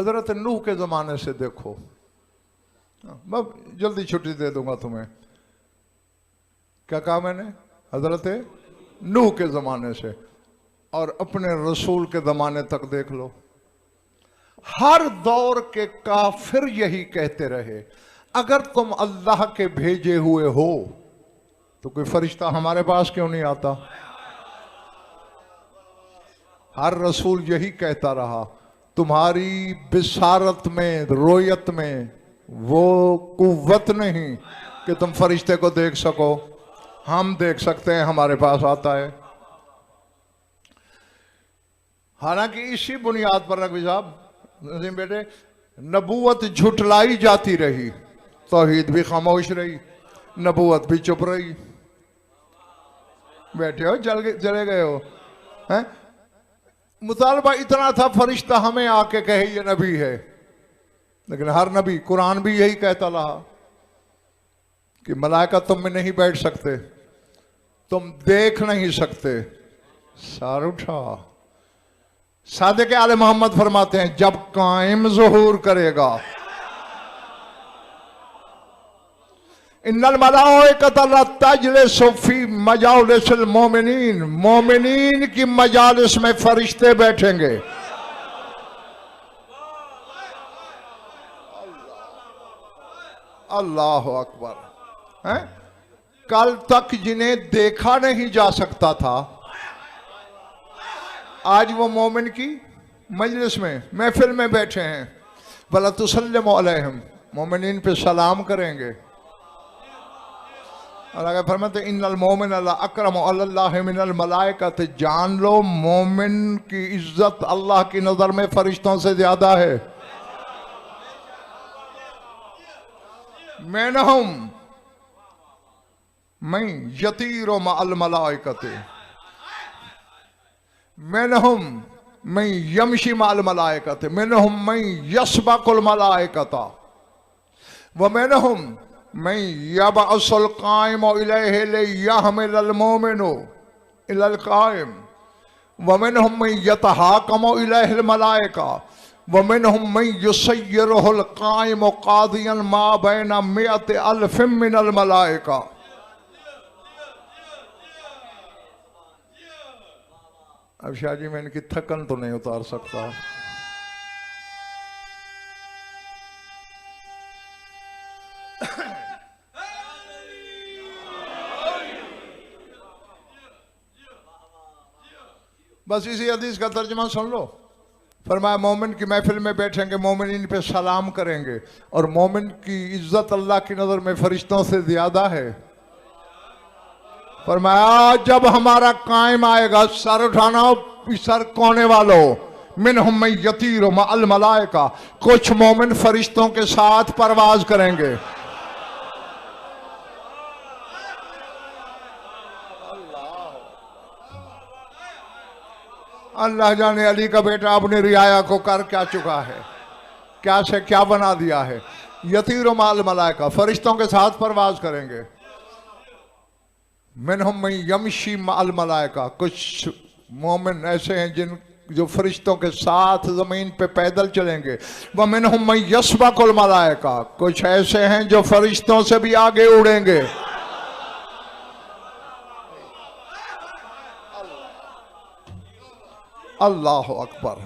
हजरत नूह के ज़माने से देखो, मैं जल्दी छुट्टी दे दूंगा तुम्हें। क्या कहा मैंने? हजरत नूह के ज़माने से और अपने रसूल के ज़माने तक देख लो। हर दौर के काफिर यही कहते रहे, अगर तुम अल्लाह के भेजे हुए हो तो कोई फरिश्ता हमारे पास क्यों नहीं आता? हर रसूल यही कहता रहा, तुम्हारी बिसारत में, रोयत में वो कुव्वत नहीं कि तुम फरिश्ते को देख सको। हम देख सकते हैं, हमारे पास आता है। हालांकि इसी बुनियाद पर नकवी साहब, नसीम बेटे, नबूवत झुटलाई जाती रही, तौहीद भी खामोश रही, नबूवत भी चुप रही। बैठे हो, चले गए हो हैं? मुतालबा इतना था फरिश्ता हमें आके कहे ये नबी है, लेकिन हर नबी, कुरान भी यही कहता रहा कि मलाइका तुम में नहीं बैठ सकते, तुम देख नहीं सकते। सार उठा। सादिक आले मोहम्मद फरमाते हैं, जब कायम ज़ुहूर करेगा, इन्नल मलाइकता ला तजलिसु फी मजालिसिल मोमिनीन, मोमिनीन की मजालिस में फरिश्ते बैठेंगे। अल्लाह अकबर। हैं? कल तक जिन्हें देखा नहीं जा सकता था, आज वो मोमिन की मजलिस में, महफिल में बैठे हैं। वला तुसल्लिमु अलैहिम, मोमिनीन पे सलाम करेंगे। और अगर फरमाते इन्नल मोमिन ला अकरमु अलल्लाहि मिनल मलाइकत, जान लो मोमिन की इज्जत अल्लाह की नजर में फरिश्तों से ज्यादा है। मैनहुम मैं यतीरो मअल मलाइकत, मैनहुम मैं यमशी मअल मलाइकत, मैनहुम मैं यसबकुल मलाइकता, व मैनहुम मैं यबअसुल कायम इलैहि लियहमिलल मोमिनु इलल कायम, व मिनहुम मैं यतहाकमु इलैहिल मलाइका, व मिनहुम मैं युसय्यिरुहुल कायम कादियन मा बैना मिअति अल्फिम मिनल मलाइका। अब शाह जी मैं इनकी थकन तो नहीं उतार सकता। बस इसी हदीस का तर्जुमा सुन लो। फरमाया मोमिन की महफिल में बैठेंगे, मोमिन इन पे सलाम करेंगे, और मोमिन की इज्जत अल्लाह की नजर में फरिश्तों से ज्यादा है। फरमाया जब हमारा कायम आएगा, सर उठाना, सर कोने वालों, मिनहुम मैं यतीरो मअल मलाइका, कुछ मोमिन फरिश्तों के साथ परवाज करेंगे। अल्लाह जाने अली का बेटा अपनी रियाया को कर क्या चुका है, क्या से क्या बना दिया है। यतीरो मअल मलाइका, फरिश्तों के साथ परवाज करेंगे। मिनहुम मैं यमशी मअल मलाइका, कुछ मोमिन ऐसे हैं जिन जो फरिश्तों के साथ जमीन पे पैदल चलेंगे। वह मिनहुम मैं यसबकुल मलाइका, कुछ ऐसे हैं जो फरिश्तों से भी आगे उड़ेंगे। अल्लाह अकबर।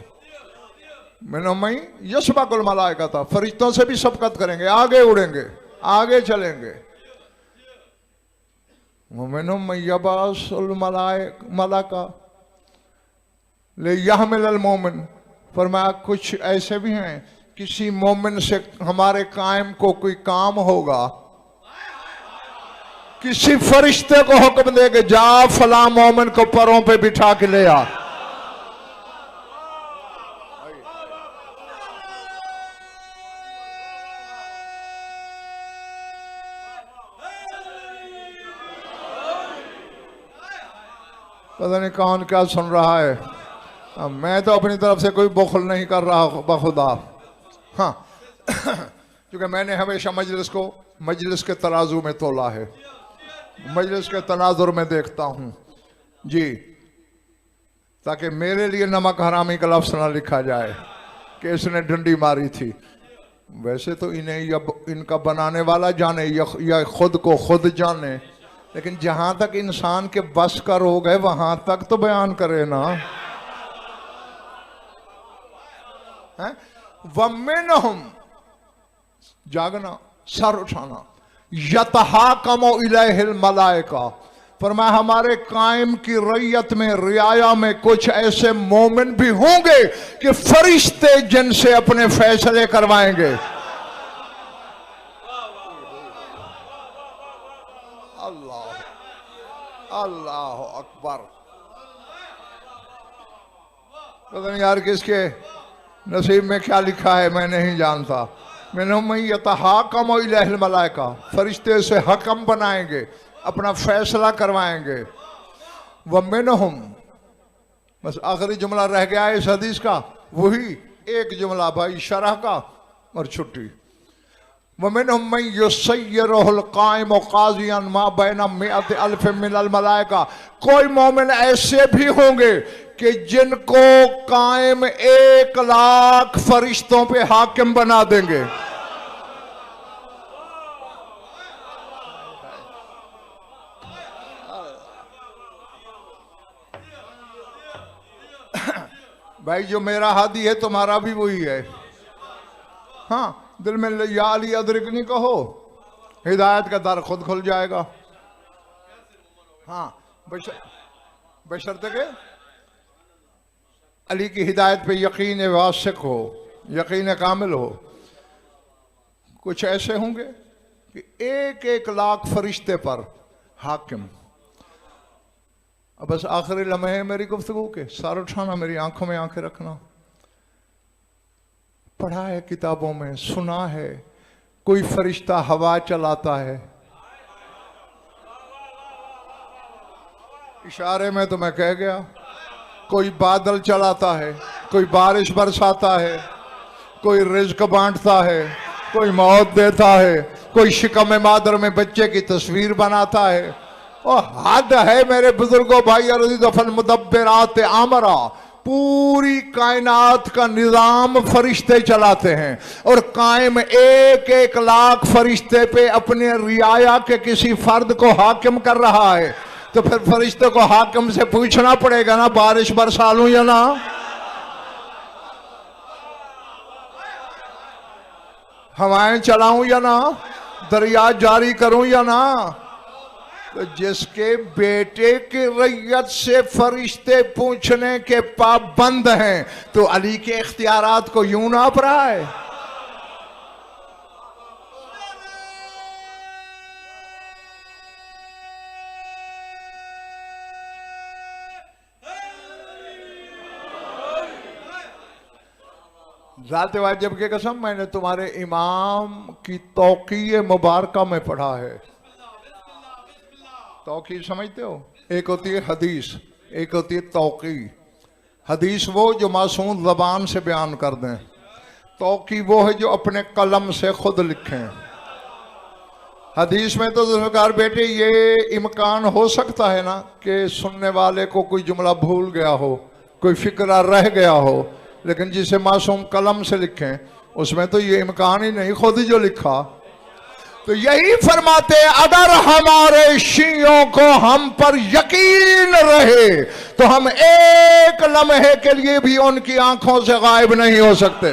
मिनहुम मैं यसबकुल मलाइका था, फरिश्तों से भी सबकत करेंगे, आगे उड़ेंगे, आगे चलेंगे। मिनहुम मैं यबअसुल मलाइका लियहमिलल मोमिन, फरमाया कुछ ऐसे भी हैं किसी मोमिन से हमारे कायम को कोई काम होगा, किसी फरिश्ते को हुक्म देंगे जा फला मोमिन को परों पे बिठा के ले आ। पता नहीं कौन क्या सुन रहा है। मैं तो अपनी तरफ से कोई बुखल नहीं कर रहा बखुदा। हाँ क्योंकि मैंने हमेशा मजलिस के तराजू में तोला है, मजलिस के तनाजुर में देखता हूँ जी, ताकि मेरे लिए नमक हरामी का लफ्ज़ ना लिखा जाए कि इसने डंडी मारी थी। वैसे तो इन्हें इनका बनाने वाला जाने या खुद को खुद जाने, लेकिन जहां तक इंसान के बस का रोग है वहां तक तो बयान करे ना। वमिनहुम, जागना, सर उठाना, यतहाकमु इलैहिल मलाइका, फरमाया हमारे कायम की रैयत में, रियाया में कुछ ऐसे मोमिन भी होंगे कि फरिश्ते जिनसे अपने फैसले करवाएंगे। अल्लाह अल्लाह अकबर। पता नहीं यार किसके नसीब में क्या लिखा है मैं नहीं जानता। मैंने यतहाकमु इलैहिल मलाइका, फरिश्ते से हकम बनाएंगे, अपना फैसला करवाएंगे। वमिनहुम, बस आखिरी जुमला रह गया है इस हदीस का, वही एक जुमला भाई शरह का और छुट्टी। वमिनहुम मन युसय्यरुहुल कायम काज़ियन मा बैना मिअत अल्फ मिनल मलाइका, कोई मोमिन ऐसे भी होंगे कि जिनको कायम 1,00,000 फरिश्तों पे हाकिम बना देंगे। भाई जो मेरा हादी है तुम्हारा भी वही है। हाँ, दिल में या अली अदरिकनी कहो, हिदायत का दर खुद खुल जाएगा। हाँ, बशर्ते के अली की हिदायत पे यकीन वासिक हो, यकीन कामिल हो। कुछ ऐसे होंगे कि 1,00,000 फरिश्ते पर हाकिम। अब बस आखिरी लम्हे मेरी गुफ्तगू के, सर उठाना, मेरी आंखों में आंखें रखना। पढ़ा है किताबों में, सुना है कोई फरिश्ता हवा चलाता है। इशारे में तो मैं कह गया। कोई बादल चलाता है, कोई बारिश बरसाता है, कोई रिज्क बांटता है, कोई मौत देता है, कोई शिकम मादर में बच्चे की तस्वीर बनाता है। और हद है मेरे बुजुर्गों, भाई अरदफल मुदब्बिरात आमरा, पूरी कायनात का निजाम फरिश्ते चलाते हैं और कायम 1,00,000 फरिश्ते पे अपने रियाया के किसी फर्द को हाकिम कर रहा है। तो फिर फरिश्ते को हाकिम से पूछना पड़ेगा ना, बारिश बरसा लूं या ना। हवाएं चलाऊं या ना, दरिया जारी करूं या ना। तो जिसके बेटे की रैयत से फरिश्ते पूछने के पाबंद हैं, तो अली के इख्तियारात को यूं नाप रहा है। ज़ात वाजिब की कसम, मैंने तुम्हारे इमाम की तौक़ीए मुबारका में पढ़ा है। तौक़ी समझते हो? एक होती है हदीस, एक होती है तौक़ी। हदीस वो जो मासूम ज़बान से बयान कर दें, तौक़ी वो है जो अपने कलम से खुद लिखें। हदीस में तो सरकार बेटे ये इम्कान हो सकता है ना कि सुनने वाले को कोई जुमला भूल गया हो, कोई फिक्रा रह गया हो, लेकिन जिसे मासूम कलम से लिखें उसमें तो ये इम्कान ही नहीं, खुद ही जो लिखा। तो यही फरमाते हैं अगर हमारे शियों को हम पर यकीन रहे तो हम एक लम्हे के लिए भी उनकी आंखों से गायब नहीं हो सकते।